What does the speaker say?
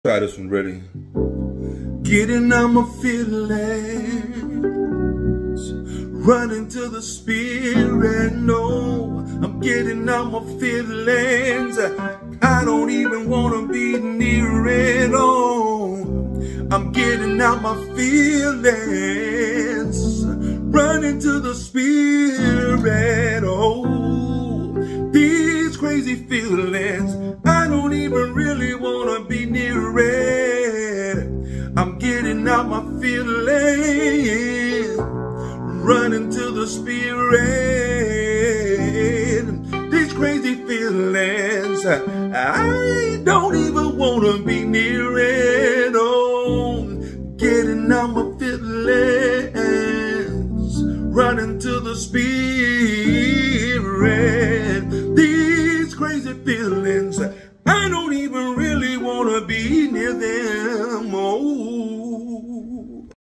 Try this one, ready? Getting out my feelings, running to the spirit. No, I'm getting out my feelings. I don't even wanna be near it. Oh, I'm getting out my feelings, running to the spirit. Oh, these crazy feelings, I don't even really wanna be near it. I'm getting out my feelings, running to the spirit. These crazy feelings, I don't even wanna be near it. Oh, getting out my feelings, running to the spirit. These crazy feelings, I don't even really wanna be near them.